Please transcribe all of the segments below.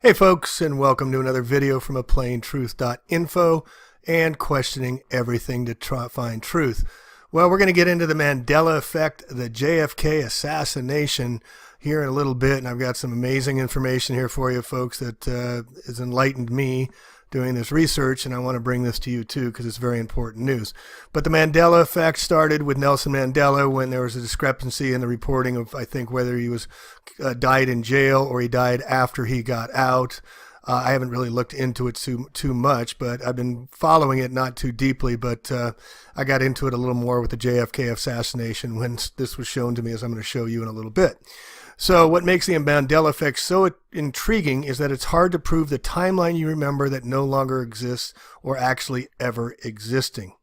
Hey folks, and welcome to another video from aplanetruth.info and questioning everything to try to find truth. Well, we're going to get into the Mandela Effect, the JFK assassination here in a little bit, and I've got some amazing information here for you folks that has enlightened me doing this research, and I want to bring this to you too because it's very important news. But the Mandela Effect started with Nelson Mandela when there was a discrepancy in the reporting of, I think, whether he was died in jail or he died after he got out. I haven't really looked into it too much, but I've been following it not too deeply, but I got into it a little more with the JFK assassination when this was shown to me, as I'm going to show you in a little bit. So what makes the Mandela Effect so intriguing is that it's hard to prove the timeline you remember that no longer exists or actually ever existing.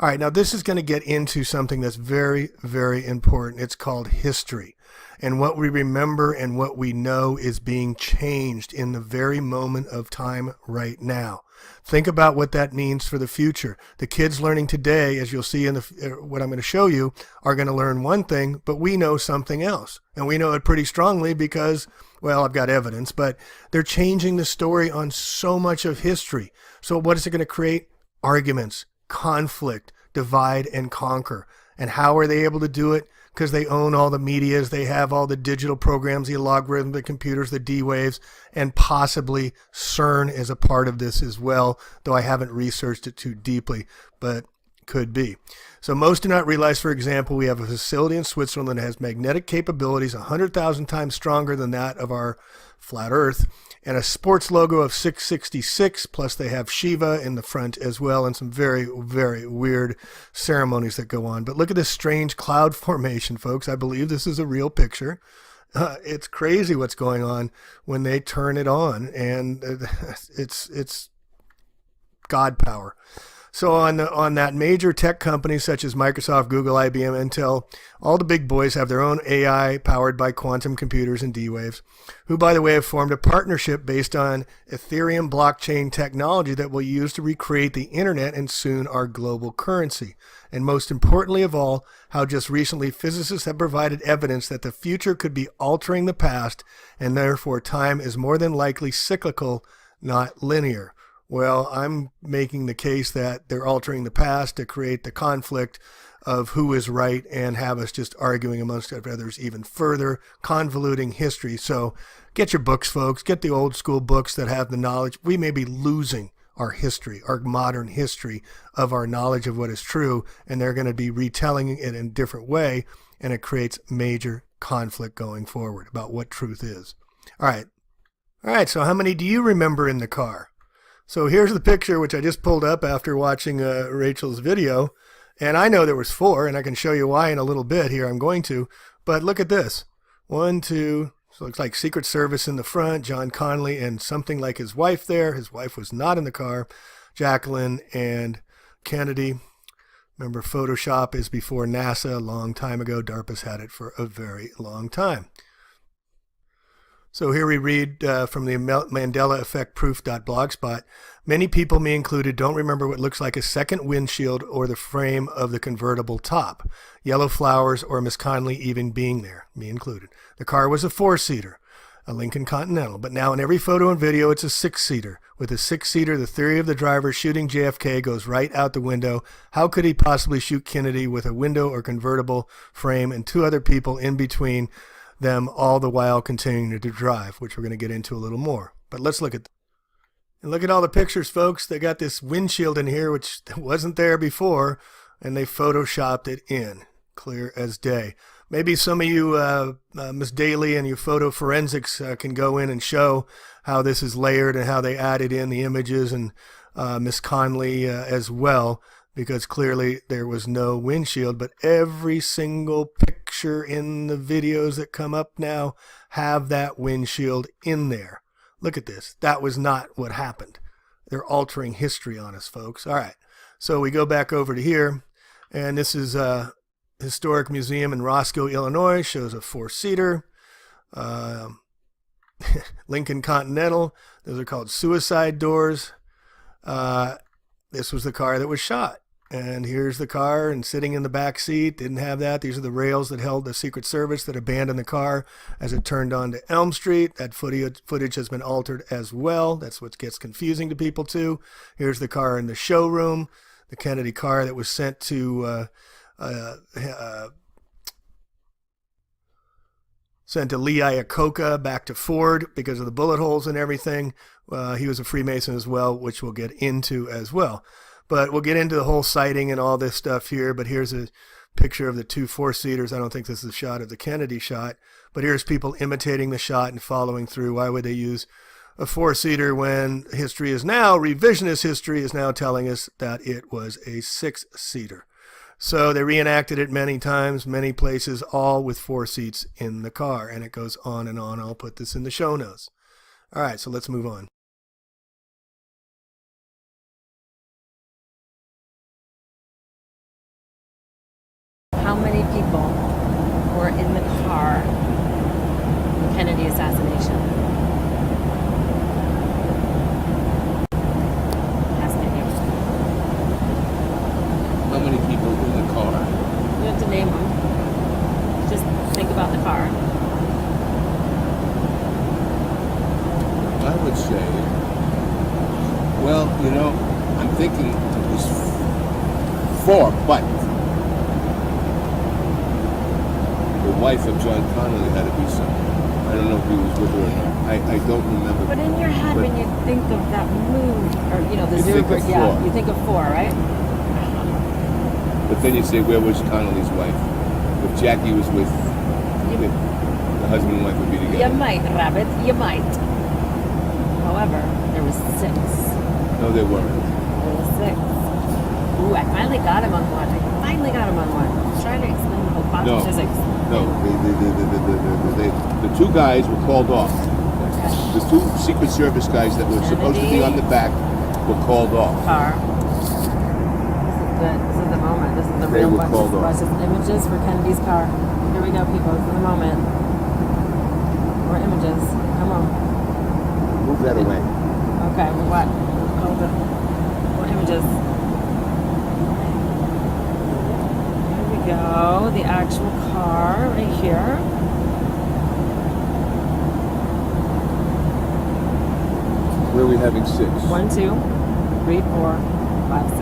All right, now this is going to get into something that's very, very important. It's called history. And what we remember and what we know is being changed in the very moment of time right now. Think about what that means for the future. The kids learning today, as you'll see in what I'm going to show you, are going to learn one thing, but we know something else. And we know it pretty strongly because, well, I've got evidence, but they're changing the story on so much of history. So what is it going to create? Arguments, conflict, divide and conquer. And how are they able to do it? Because they own all the medias, they have all the digital programs, the logarithms, the computers, the D-waves, and possibly CERN is a part of this as well, though I haven't researched it too deeply, but could be. So most do not realize, for example, we have a facility in Switzerland that has magnetic capabilities 100,000 times stronger than that of our flat Earth, and a sports logo of 666, plus they have Shiva in the front as well, and some very, very weird ceremonies that go on. But look at this strange cloud formation, folks. I believe this is a real picture. It's crazy what's going on when they turn it on, and it's God power. So on that major tech companies such as Microsoft, Google, IBM, Intel, all the big boys have their own AI powered by quantum computers and D-waves, who, by the way, have formed a partnership based on Ethereum blockchain technology that will use to recreate the internet and soon our global currency. And most importantly of all, how just recently physicists have provided evidence that the future could be altering the past, and therefore time is more than likely cyclical, not linear. Well, I'm making the case that they're altering the past to create the conflict of who is right and have us just arguing amongst others even further, convoluting history. So get your books, folks. Get the old school books that have the knowledge. We may be losing our history, our modern history of our knowledge of what is true, and they're going to be retelling it in a different way, and it creates major conflict going forward about what truth is. All right, so how many do you remember in the car? So here's the picture, which I just pulled up after watching Rachel's video. And I know there was 4, and I can show you why in a little bit here. I'm going to. But look at this. 1, 2. So it looks like Secret Service in the front, John Connally, and something like his wife there. His wife was not in the car. Jacqueline and Kennedy. Remember, Photoshop is before NASA a long time ago. DARPA's had it for a very long time. So here we read from the Mandela Effect proof.blogspot. Many people, me included, don't remember what looks like a second windshield or the frame of the convertible top. Yellow flowers or Miss Connolly even being there, me included. The car was a 4-seater, a Lincoln Continental, but now in every photo and video it's a 6-seater. With a 6-seater, the theory of the driver shooting JFK goes right out the window. How could he possibly shoot Kennedy with a window or convertible frame and 2 other people in between them, all the while continuing to drive, which we're going to get into a little more. But let's look at all the pictures, folks. They got this windshield in here, which wasn't there before, and they photoshopped it in, clear as day. Maybe some of you, Miss Daly and you photo forensics can go in and show how this is layered and how they added in the images, and Miss Conley as well, because clearly there was no windshield, but every single picture in the videos that come up now have that windshield in there. Look at this. That was not what happened. They're altering history on us, folks. All right, so we go back over to here, and this is a historic museum in Roscoe, Illinois. Shows a 4-seater. Lincoln Continental. Those are called suicide doors. This was the car that was shot. And here's the car, and sitting in the back seat, didn't have that. These are the rails that held the Secret Service that abandoned the car as it turned onto Elm Street. That footage has been altered as well. That's what gets confusing to people too. Here's the car in the showroom, the Kennedy car that was sent to Lee Iacocca back to Ford because of the bullet holes and everything. He was a Freemason as well, which we'll get into as well. But we'll get into the whole sighting and all this stuff here. But here's a picture of the two four-seaters. I don't think this is a shot of the Kennedy shot. But here's people imitating the shot and following through. Why would they use a four-seater when history is now, revisionist history is now telling us that it was a six-seater? So they reenacted it many times, many places, all with four seats in the car. And it goes on and on. I'll put this in the show notes. All right, so let's move on. How many people were in the car in the Kennedy assassination? Asking you. How many people in the car? You have to name them. Just think about the car. I would say, well, you know, I'm thinking it was four, but the wife of John Connolly had to be something. I don't know if he was with her or not. I don't remember. But in your head, when you think of that movie, or the You zero, think of yeah, four. you think of four, right? But then you say, where was Connolly's wife? If Jackie was with the husband and wife would be together. You might, Rabbit, you might. However, there was six. No, they weren't. There was six. Ooh, I finally got him on one. I'm trying to explain the whole quantum physics. No, the two guys were called off. Okay. The two Secret Service guys that were supposed to be on the back were called off. Car. This is the moment. This is the They real were called off. bunch of images for Kennedy's car. Here we go, people. This is the moment. More images. Come on. Move that away. Okay, what? Hold it. More images. Here we go. The actual car right here. Where are we having six? 1, 2, 3, 4, 5, 6.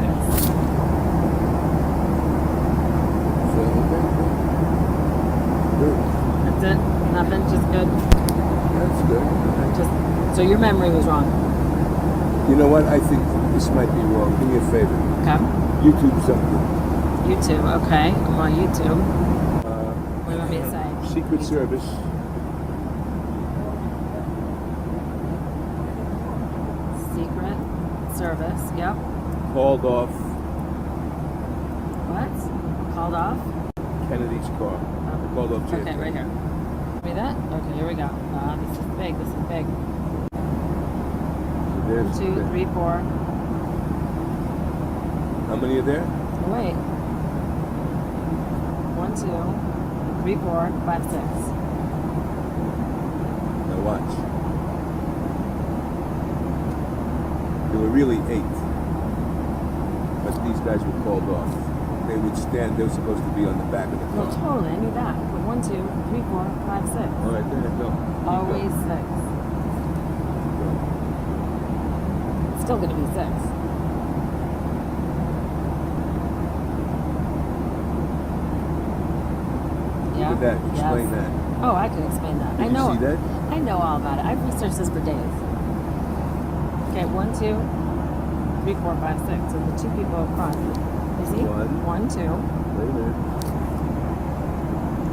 That's it? Nothing? Just good? That's good. So your memory was wrong. You know what? I think this might be wrong. Do me a favor. Okay. YouTube something. YouTube, okay. I'm on YouTube. What do you want me to say? Secret Service. Secret Service, yep. Called off What? Called off? Kennedy's car. Called off JFK. Okay, right here. See that? Okay, here we go. This is big, this is big. So there's 1, 2, 3, 4. How many are there? Oh, wait. 1, 2, 3, 4, 5, 6. Now watch. There were really 8. But these guys were called off. They would stand, they were supposed to be on the back of the No, car. totally, I knew that. But 1, 2, 3, 4, 5, 6. All right, there you go. Always 6. It's still going to be 6. Yeah. Look at that. Explain Yes. that. Oh, I can explain that. Did I know. you see that? I know all about it. I've researched this for days. Okay, 1, 2, 3, 4, 5, 6. So the two people across. You see? 1, 2, Wait a minute.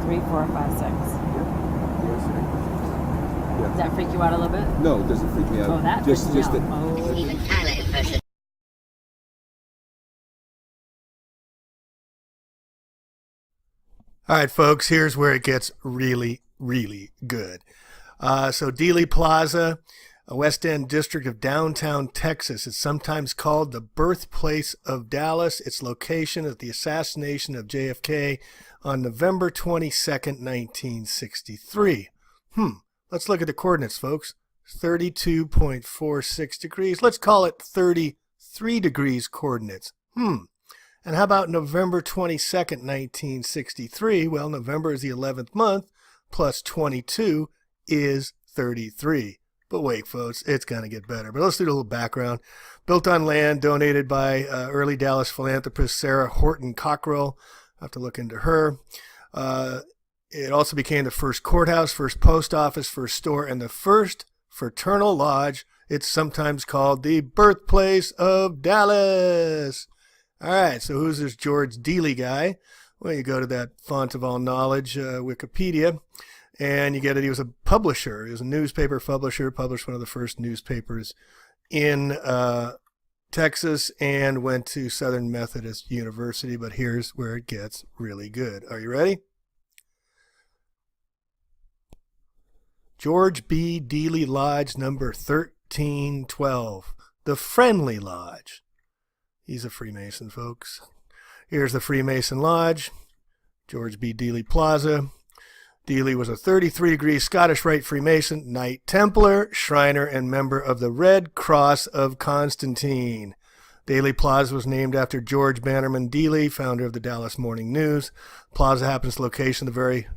3, 4, 5, 6. Yeah. Does that freak you out a little bit? No, it doesn't freak me out. Oh, that just freaks me that. out. Oh. All right, folks, here's where it gets really, really good. So Dealey Plaza, a West End district of downtown Texas. It's sometimes called the birthplace of Dallas. Its location is the assassination of JFK on November 22nd, 1963. Let's look at the coordinates, folks. 32.46 degrees. Let's call it 33 degrees coordinates. And how about November 22nd, 1963? Well, November is the 11th month, plus 22 is 33. But wait, folks, it's going to get better. But let's do a little background. Built on land donated by early Dallas philanthropist Sarah Horton Cockrell. I'll have to look into her. It also became the first courthouse, first post office, first store, and the first fraternal lodge. It's sometimes called the birthplace of Dallas. All right, so who's this George Dealey guy? Well, you go to that font of all knowledge, Wikipedia, and you get it. He was a publisher. He was a newspaper publisher, published one of the first newspapers in Texas, and went to Southern Methodist University. But here's where it gets really good. Are you ready? George B. Dealey Lodge, number 1312, the Friendly Lodge. He's a Freemason, folks. Here's the Freemason Lodge, George B. Dealey Plaza. Dealey was a 33-degree Scottish Rite Freemason, Knight Templar, Shriner, and member of the Red Cross of Constantine. Dealey Plaza was named after George Bannerman Dealey, founder of the Dallas Morning News. Plaza happens to location the very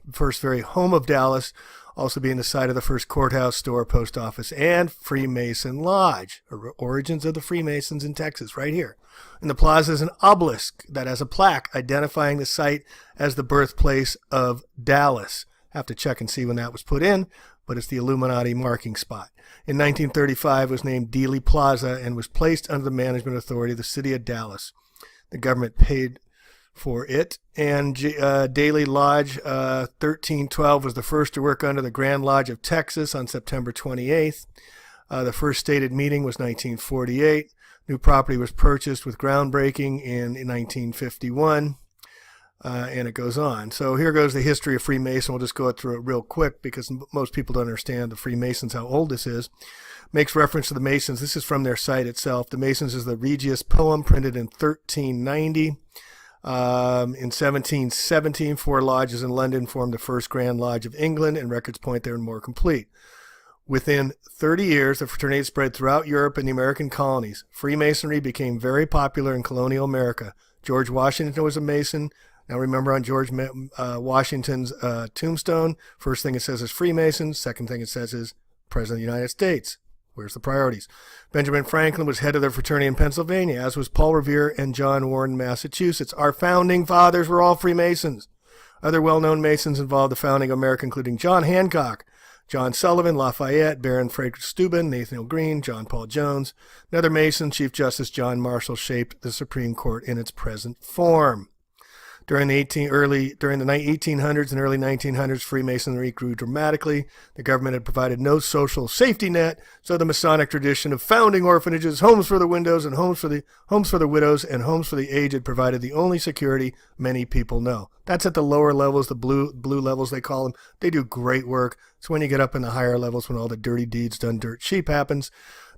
home of Dallas, also being the site of the first courthouse, store, post office, and Freemason Lodge. Origins of the Freemasons in Texas, right here. And the plaza is an obelisk that has a plaque identifying the site as the birthplace of Dallas. Have to check and see when that was put in, but it's the Illuminati marking spot. In 1935, it was named Dealey Plaza and was placed under the management authority of the city of Dallas. The government paid for it, and Dealey Lodge 1312 was the first to work under the Grand Lodge of Texas on September 28th. The first stated meeting was 1948. New property was purchased with groundbreaking in 1951, and it goes on. So here goes the history of Freemason. We'll just go through it real quick because most people don't understand the Freemasons, how old this is. Makes reference to the Masons. This is from their site itself. The Masons is the Regius poem printed in 1390. In 1717, 4 lodges in London formed the first Grand Lodge of England, and records point they were more complete. Within 30 years, the fraternity spread throughout Europe and the American colonies. Freemasonry became very popular in colonial America. George Washington was a Mason. Now remember, on George Washington's tombstone, first thing it says is Freemason. Second thing it says is President of the United States. Where's the priorities? Benjamin Franklin was head of the fraternity in Pennsylvania, as was Paul Revere and John Warren in Massachusetts. Our founding fathers were all Freemasons. Other well-known Masons involved the founding of America, including John Hancock, John Sullivan, Lafayette, Baron Frederick Steuben, Nathaniel Greene, John Paul Jones. Another Mason, Chief Justice John Marshall, shaped the Supreme Court in its present form. During the 1800s and early 1900s, Freemasonry grew dramatically. The government had provided no social safety net, so the Masonic tradition of founding orphanages, homes for the widows, and homes for the widows, and homes for the aged provided the only security many people know. That's at the lower levels, the blue levels they call them. They do great work. It's when you get up in the higher levels when all the dirty deeds done dirt cheap happens.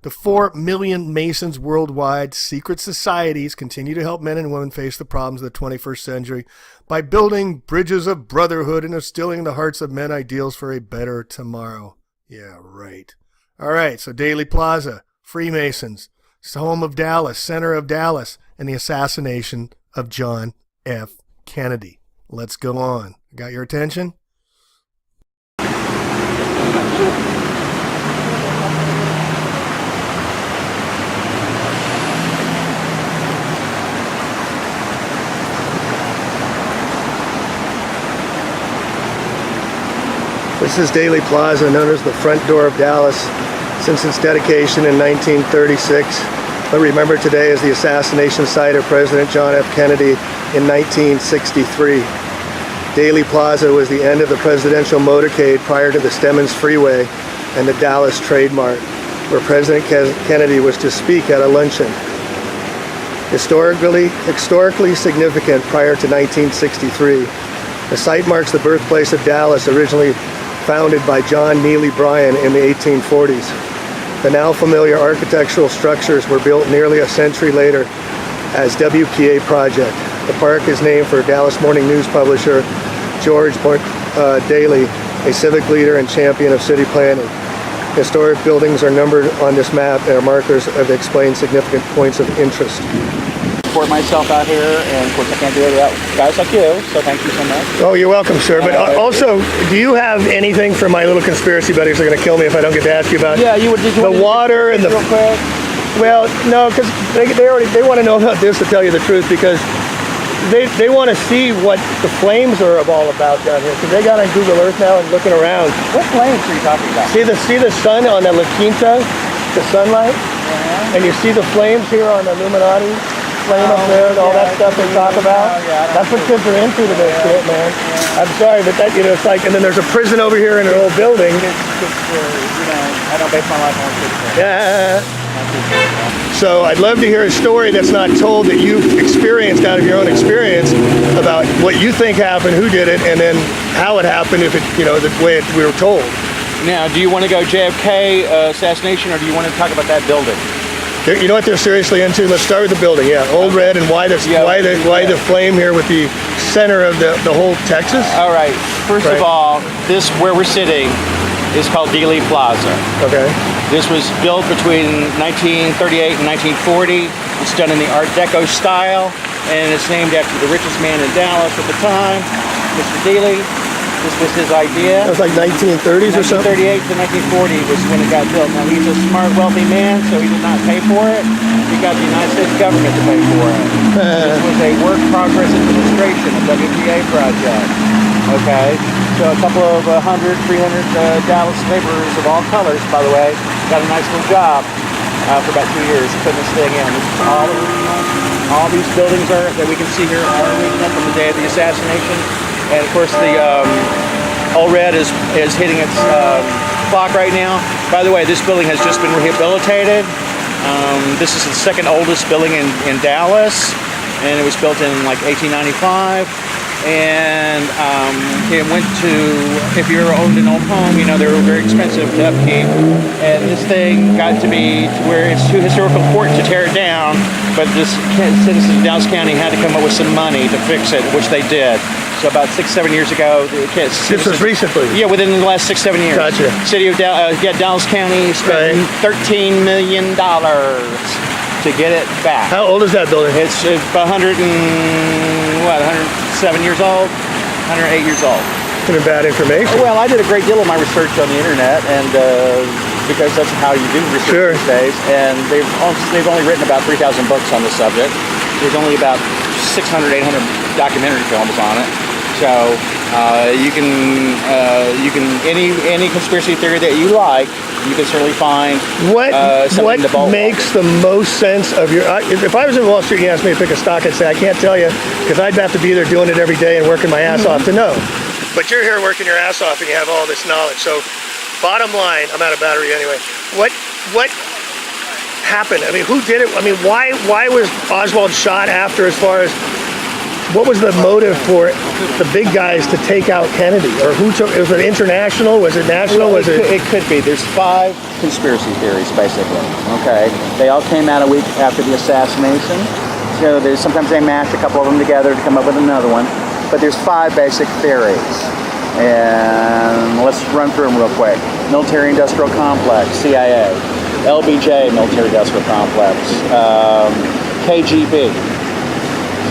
The 4 million Masons worldwide, secret societies, continue to help men and women face the problems of the 21st century by building bridges of brotherhood and instilling in the hearts of men ideals for a better tomorrow. Yeah, right. All right, so Dealey Plaza, Freemasons, it's the home of Dallas, center of Dallas, and the assassination of John F. Kennedy. Let's go on. Got your attention? This is Dealey Plaza, known as the front door of Dallas since its dedication in 1936, but remembered today as the assassination site of President John F. Kennedy in 1963. Dealey Plaza was the end of the presidential motorcade prior to the Stemmons Freeway and the Dallas Trade Mart, where President Kennedy was to speak at a luncheon. Historically significant prior to 1963, the site marks the birthplace of Dallas, originally founded by John Neely Bryan in the 1840s. The now familiar architectural structures were built nearly a century later as WPA Project. The park is named for Dallas Morning News publisher George Dealey, a civic leader and champion of city planning. Historic buildings are numbered on this map and are markers of explained significant points of interest. support myself out here, and of course I can't do it without guys like you, so thank you so much. Oh, you're welcome, sir. But also, do you have anything for my little conspiracy buddies who are going to kill me if I don't get to ask you about the water and the... Real quick? Well, no, because they want to know about this, to tell you the truth, because they want to see what the flames are all about down here. Because they got on Google Earth now and looking around. What flames are you talking about? See the sun on the La Quinta, the sunlight, and you see the flames here on the Illuminati flame up there, and all that stuff they talk about. That's what kids are into to this shit, man. I'm sorry, but that, it's like, and then there's a prison over here in an old building. I don't base my life on kids. Yeah. So I'd love to hear a story that's not told, that you've experienced out of your own experience, about what you think happened, who did it, and then how it happened, if it, the way we were told. Now, do you want to go JFK assassination, or do you want to talk about that building? You know what they're seriously into? Let's start with the building. Yeah, Old Red, and why the flame here with the center of the whole Texas. All right. First of all, this where we're sitting is called Dealey Plaza. Okay. This was built between 1938 and 1940. It's done in the Art Deco style, and it's named after the richest man in Dallas at the time, Mr. Dealey. This was his idea. That was like 1930s or something? 1938 to 1940 was when it got built. Now, he's a smart, wealthy man, so he did not pay for it. He got the United States government to pay for it. This was a work progress administration, a WPA project. Okay, so a couple of 300 Dallas laborers of all colors, by the way, got a nice little job for about 2 years putting this thing in. This is all original. All these buildings that we can see here are original from the day of the assassination. And of course, the Old Red is hitting its clock right now. By the way, this building has just been rehabilitated. This is the second oldest building in Dallas, and it was built in like 1895. And it went to, if you ever owned an old home, they were very expensive to upkeep. And this thing got to be to where it's too historical important to tear it down, but the citizens of Dallas County had to come up with some money to fix it, which they did. So about 6-7 years ago, this was recently? Yeah, within the last 6-7 years. Gotcha. City of Dallas County spent $13 million to get it back. How old is that building? It's 107 years old, 108 years old. Kind of bad information. Well, I did a great deal of my research on the internet, and because that's how you do research these days. And they've only written about 3,000 books on the subject. There's only about 600, 800 documentary films on it. So you can any conspiracy theory that you like, you can certainly find what makes the most sense of your. If I was in Wall Street and you asked me to pick a stock, I'd say I can't tell you, because I'd have to be there doing it every day and working my ass off to know. But you're here working your ass off and you have all this knowledge. So, bottom line, I'm out of battery anyway. What happened? I mean, who did it? I mean, why was Oswald shot after? As far as what was the motive for the big guys to take out Kennedy? Or who took? Was it international? Was it national? Well, it could be. There's 5 conspiracy theories, basically. Okay, they all came out a week after the assassination. So sometimes they mash a couple of them together to come up with another one. But there's 5 basic theories, and let's run through them real quick. Military-industrial complex, CIA. LBJ, military-industrial complex. KGB.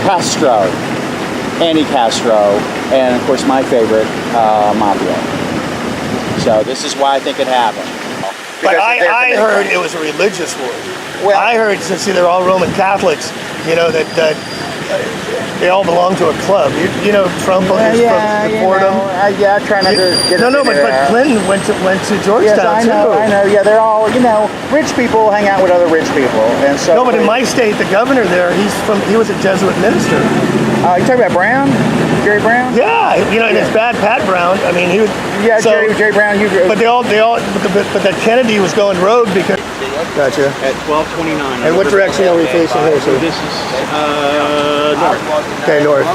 Castro. Anti-Castro, and of course my favorite, Mafia. So this is why I think it happened. But I heard it was a religious war. Well, I heard, since they're all Roman Catholics, that they all belong to a club. Trump from Fordham. Trying not to get but Clinton went to Georgetown too. I know. Yeah, they're all rich people hang out with other rich people, and so. No, but in my state, the governor there, he was a Jesuit minister. You talking about Brown? Jerry Brown? Yeah, and it's bad. Pat Brown. I mean, he was. Yeah, so, Jerry Brown. But but that Kennedy was going rogue because. Gotcha. At 12:29. And what direction are we facing here? So this is north. Okay, north.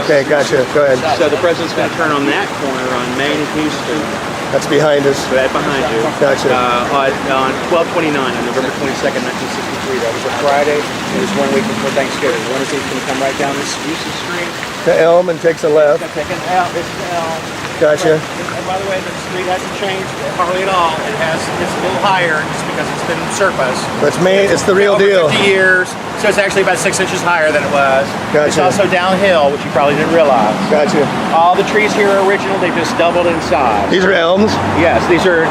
Okay, gotcha. Go ahead. So the president's going to turn on that corner on Main and Houston. That's behind us. Right behind you. Gotcha. On 12/29 on November 22nd, 1963. That was a Friday. It was 1 week before Thanksgiving. One is going to come right down this Houston Street. To Elm and takes a left. It's going to take an Elm. This is Elm. Gotcha. And by the way, the street hasn't changed hardly at all. It's a little higher just because it's been surfaced. It's the real over deal. 50 years. So it's actually about 6 inches higher than it was. Gotcha. It's also downhill, which you probably didn't realize. Gotcha. All the trees here are original. They've just doubled in size. These are elms? Yes, these are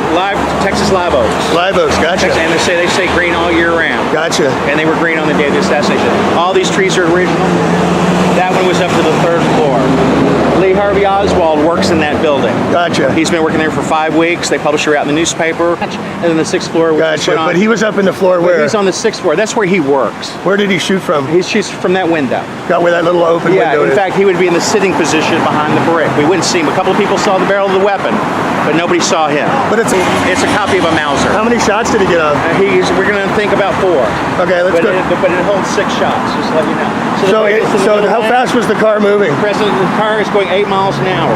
Texas live oaks. Live oaks, gotcha. And they stay green all year round. Gotcha. And they were green on the day of the assassination. All these trees are original. That one was up to the 3rd floor. Lee Harvey Oswald works in that building. Gotcha. He's been working there for 5 weeks. They publish her out in the newspaper. And then the 6th floor was Gotcha. put on. But he was up in the floor where? He's on the 6th floor. That's where he works. Where did he shoot from? He shoots from that window. Got where that little open window in is. fact, he would be in the sitting position behind the brick. We wouldn't see him. A couple of people saw the barrel of the weapon, but nobody saw him. But it's a copy of a Mauser. How many shots did he get off? We're going to think about 4. Okay, let's go. But it holds 6 shots, just to let you know. So how fast was the car moving? The car is going 8 miles an hour.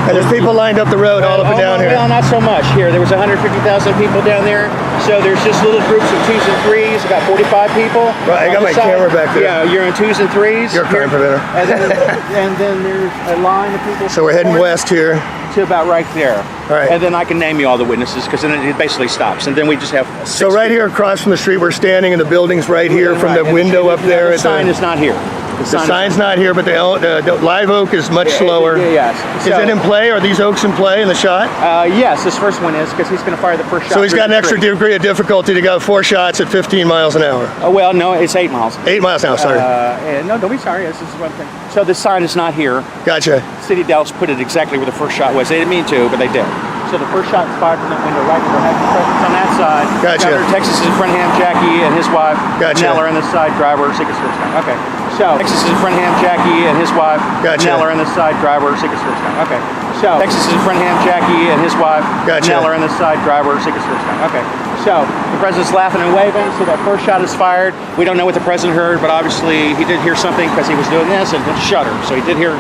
And there's people lined up the road all up and down here. Well, not so much here. There was 150,000 people down there. So there's just little groups of 2s and 3s. About 45 people. Right, I got my camera back there. Yeah, you're in 2s and 3s. You're a crime preventer. And then there's a line of people. So we're heading west here. To about right there. All right. And then I can name you all the witnesses because then it basically stops. And then we just have 6 So right here across from the street we're standing, and the building's right here from the window up there. The sign is not here. The sign's not here, but the live oak is much slower. Yes. Is it in play? Are these oaks in play in the shot? Yes, this first one is because he's going to fire the first shot. So he's got an extra degree of difficulty to go 4 shots at 15 miles an hour. Oh, well, no, it's 8 miles. 8 miles an hour, sorry. No, don't be sorry. This is one thing. So this sign is not here. Gotcha. City of Dallas put it exactly where the first shot was. They didn't mean to, but they did. So the first shot is fired from that window right where the presence on that side. Gotcha. Governor Texas is in front of him, Jackie and his wife. Gotcha. Nell are on this side, driver, secret service guy. Okay. So Texas is in front of him, Jackie and his wife. Gotcha. Nell are on this side, driver, secret service guy. Okay. So Texas is in front of him, Jackie and his wife. Gotcha. Nell are on this side, driver, secret service guy. Okay. So the president's laughing and waving. So that first shot is fired. We don't know what the president heard, but obviously he did hear something because he was doing this and it shudder. So he did hear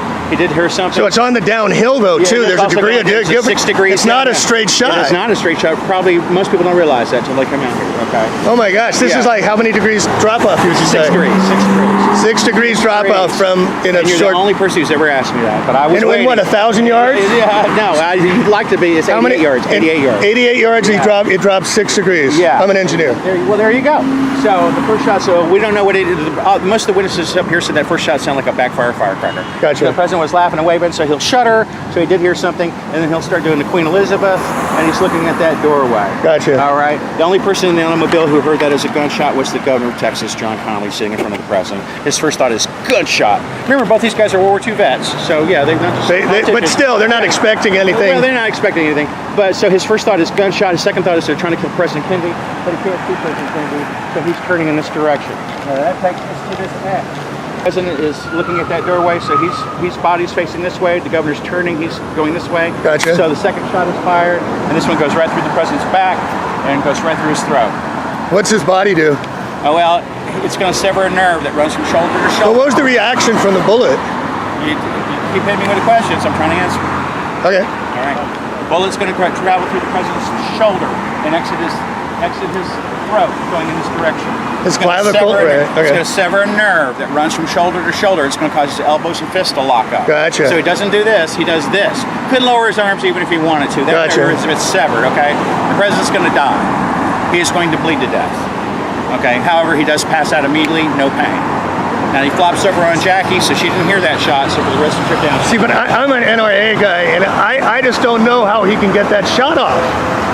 something. So it's on the downhill though too. There's a degree of 6 degrees. It's not a straight shot. It's not a straight shot. Probably most people don't realize that until they come out here. Okay. Oh my gosh, this is like how many degrees drop off? You should 6 say. degrees. 6 degrees. 6 degrees drop off from in a and you're short. the only person who's ever asked me that, but I was in waiting. what, 1,000 yards? Yeah, no. You'd like to be. It's 88 yards. 88 yards. 88 yards. Yeah. It drops 6 degrees. Yeah. I'm an engineer. There you go. So the first shot. So we don't know what it is. Most of the witnesses up here said that first shot sounded like a backfire firecracker. Gotcha. So the president was laughing and waving, so he'll shudder. So he did hear something, and then he'll start doing the Queen Elizabeth, and he's looking at that doorway. Gotcha. All right. The only person in the automobile who heard that as a gunshot was the governor of Texas, John Connally, sitting in front of the president. His first thought is gunshot. Remember, both these guys are World War II vets, so yeah, they're not just. But still, they're not expecting anything. Well, they're not expecting anything. But so his first thought is gunshot. His second thought is they're trying to kill President Kennedy, but he can't see President Kennedy, so he's turning in this direction. Now that takes us to this edge. The president is looking at that doorway, so his body's facing this way. The governor's turning, he's going this way. Gotcha. So the second shot is fired, and this one goes right through the president's back and goes right through his throat. What's his body do? Oh well, it's going to sever a nerve that runs from shoulder to Well, shoulder. what was the reaction from the bullet? You keep hitting me with the questions. I'm trying to answer. Okay. All right. The bullet's going to travel through the president's shoulder and exit his throat, going in this direction. His clavicle, right? It's Okay. going to sever a nerve that runs from shoulder to shoulder. It's going to cause his elbows and fists to lock up. Gotcha. So he doesn't do this. He does this. Couldn't lower his arms even if he wanted to. That Gotcha. nerve is if it's severed. Okay. The president's going to die. He is going to bleed to death. Okay. However, he does pass out immediately. No pain. Now he flops over on Jackie, so she didn't hear that shot. So for the rest of the trip down. See, but I'm an NRA guy, and I just don't know how he can get that shot off.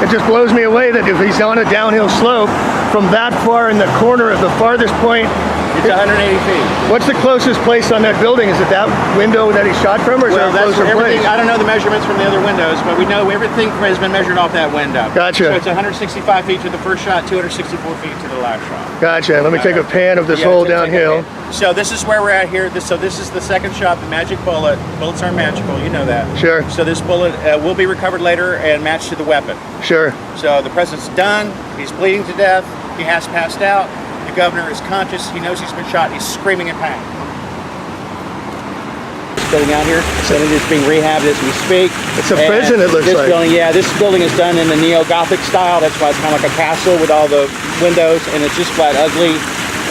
It just blows me away that if he's on a downhill slope from that far in the corner of the farthest point. It's 180 feet. What's the closest place on that building? Is it that window that he shot from, or is Well, there a that's closer place? everything. I don't know the measurements from the other windows, but we know everything has been measured off that window. Gotcha. So it's 165 feet to the first shot, 264 feet to the last shot. Gotcha. Let me take a pan of this Yeah, whole take a downhill. pan. So this is where we're at here. So this is the second shot, the magic bullet. Bullets are magical, you know that. Sure. So this bullet will be recovered later and matched to the weapon. Sure. So the president's done. He's bleeding to death. He has passed out. The governor is conscious. He knows he's been shot. He's screaming in pain. Building out here, so it is being rehabbed as we speak. It's a prison, it looks this like. Building, yeah, this building is done in the neo-Gothic style. That's why it's kind of like a castle with all the windows, and it's just flat ugly.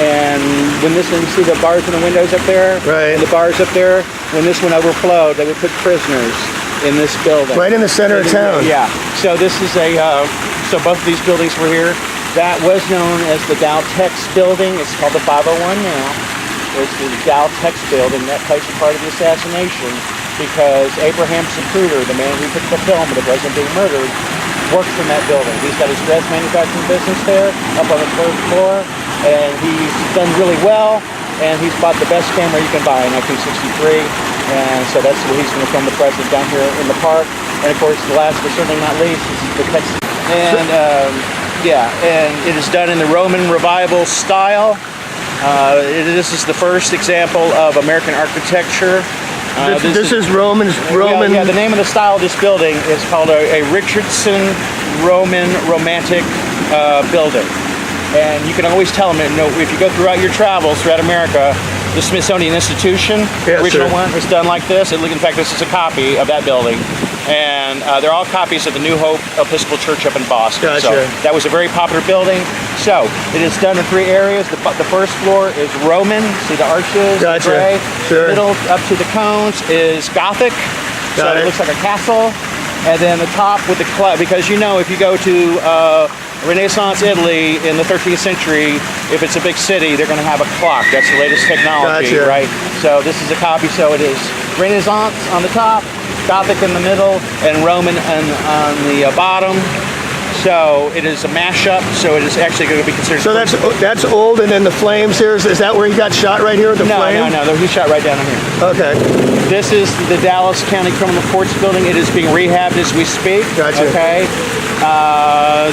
And when this one, you see the bars in the windows up there? Right. And the bars up there, when this one overflowed, they would put prisoners in this building. Right in the center of town. Yeah. So this is so both of these buildings were here. That was known as the Dow Tex building. It's called the 501 now. It's the Dow Tex building. That place was part of the assassination because Abraham Zapruder, the man who took the film of the president being murdered, worked from that building. He's got his dress manufacturing business there up on the 3rd floor, and he's done really well, and he's bought the best camera you can buy in 1963, and so that's what he's going to film the president down here in the park. And of course, the last but certainly not least is the Texas. And yeah, and it is done in the Roman Revival style. This is the first example of American architecture. This is Roman. Yeah, the name of the style of this building is called a Richardson Roman Romantic building. And you can always tell them, if you go throughout your travels throughout America, the Smithsonian Institution, original one, is done like this. In fact, this is a copy of that building. And they're all copies of the New Hope Episcopal Church up in Boston. Gotcha. So that was a very popular building. So it is done in 3 areas. The first floor is Roman. See the arches, gotcha. gray. Sure. Middle up to the cones is Gothic. So it looks like a castle. And then the top with the because if you go to Renaissance Italy in the 13th century, if it's a big city, they're going to have a clock. That's the latest technology, gotcha. right? So this is a copy. So it is Renaissance on the top, Gothic in the middle, and Roman on the bottom. So it is a mashup. So it is actually going to be considered. So that's old, and then the flames here. Is that where he got shot right here with the flame? No. He shot right down in here. Okay. This is the Dallas County Criminal Courts building. It is being rehabbed as we speak. Gotcha. Okay.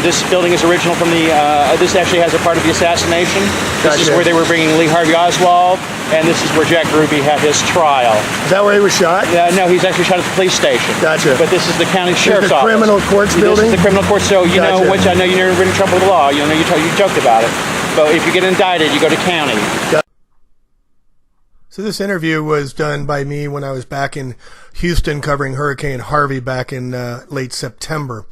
This building is original from the. This actually has a part of the assassination. This Gotcha. is where they were bringing Lee Harvey Oswald, and this is where Jack Ruby had his trial. Is that where he was shot? No, he's actually shot at the police station. Gotcha. But this is the county sheriff's the office. criminal courts building? This is the criminal courts. So Gotcha. which I know you've never been in trouble with the law. You joked about it. But if you get indicted, you go to county. So this interview was done by me when I was back in Houston covering Hurricane Harvey back in late September.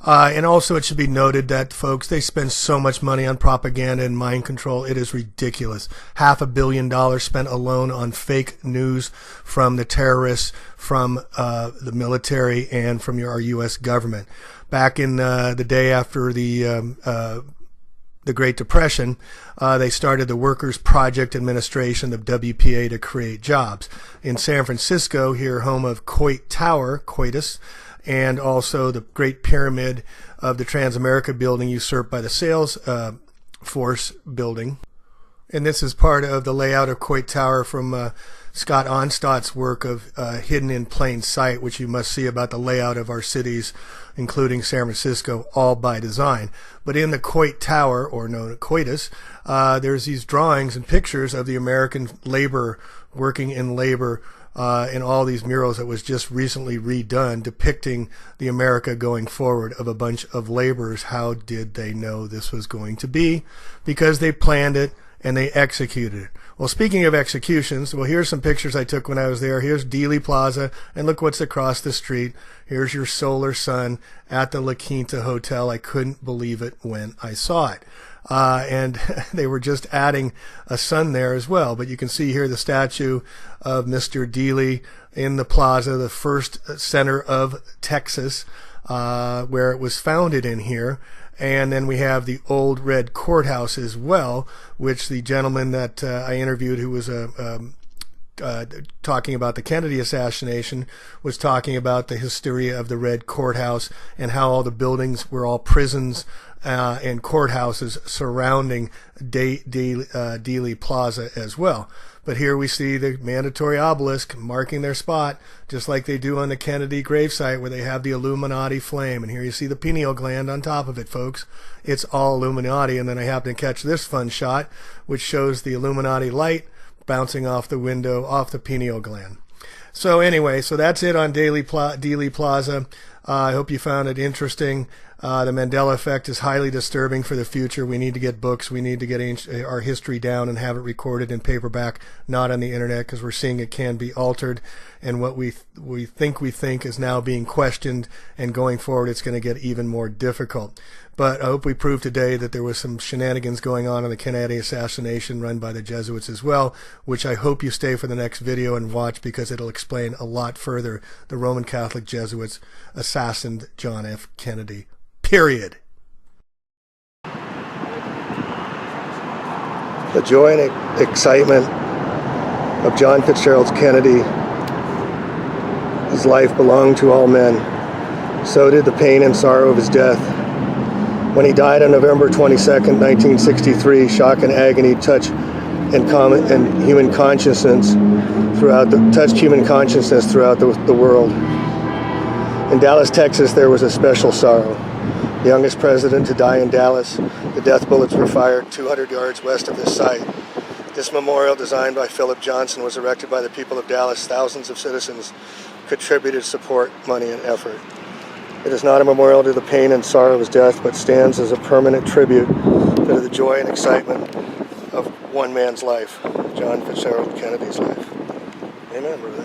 And also it should be noted that, folks, they spend so much money on propaganda and mind control. It is ridiculous. $500 million spent alone on fake news from the terrorists, from the military, and from our U.S. government. Back in the day after the Great Depression, they started the Workers' Project Administration, the WPA, to create jobs. In San Francisco, here, home of Coit Tower, Coitus, and also the Great Pyramid of the Transamerica building usurped by the Sales Force building. And this is part of the layout of Coit Tower from Scott Onstott's work of Hidden in Plain Sight, which you must see about the layout of our cities, including San Francisco, all by design. But in the Coit Tower, or known as Coitus, there's these drawings and pictures of the American labor working in labor in all these murals that was just recently redone, depicting the America going forward of a bunch of laborers. How did they know this was going to be? Because they planned it and they executed it. Well, speaking of executions, well, here's some pictures I took when I was there. Here's Dealey Plaza, and look what's across the street. Here's your solar sun at the La Quinta Hotel. I couldn't believe it when I saw it. And they were just adding a sun there as well. But you can see here the statue of Mr. Dealey in the plaza, the first center of Texas, where it was founded in here. And then we have the old red courthouse as well, which the gentleman that I interviewed, who was talking about the Kennedy assassination, was talking about the hysteria of the red courthouse and how all the buildings were all prisons and courthouses surrounding Dealey Plaza as well. But here we see the mandatory obelisk marking their spot, just like they do on the Kennedy gravesite, where they have the Illuminati flame. And here you see the pineal gland on top of it, folks. It's all Illuminati. And then I happen to catch this fun shot, which shows the Illuminati light bouncing off the window, off the pineal gland. So anyway, so that's it on Dealey Plaza. I hope you found it interesting. The Mandela Effect is highly disturbing for the future. We need to get books. We need to get our history down and have it recorded in paperback, not on the internet, because we're seeing it can be altered. And what we think is now being questioned, and going forward it's going to get even more difficult. But I hope we proved today that there was some shenanigans going on in the Kennedy assassination run by the Jesuits as well, which I hope you stay for the next video and watch, because it'll explain a lot further the Roman Catholic Jesuits assassinated John F. Kennedy. Period. The joy and excitement of John Fitzgerald Kennedy, his life belonged to all men. So did the pain and sorrow of his death. When he died on November 22nd, 1963, shock and agony touched human consciousness throughout the world. In Dallas, Texas, there was a special sorrow. The youngest president to die in Dallas, the death bullets were fired 200 yards west of this site. This memorial, designed by Philip Johnson, was erected by the people of Dallas. Thousands of citizens contributed support, money, and effort. It is not a memorial to the pain and sorrow of his death, but stands as a permanent tribute to the joy and excitement of one man's life, John Fitzgerald Kennedy's life. Amen, brother.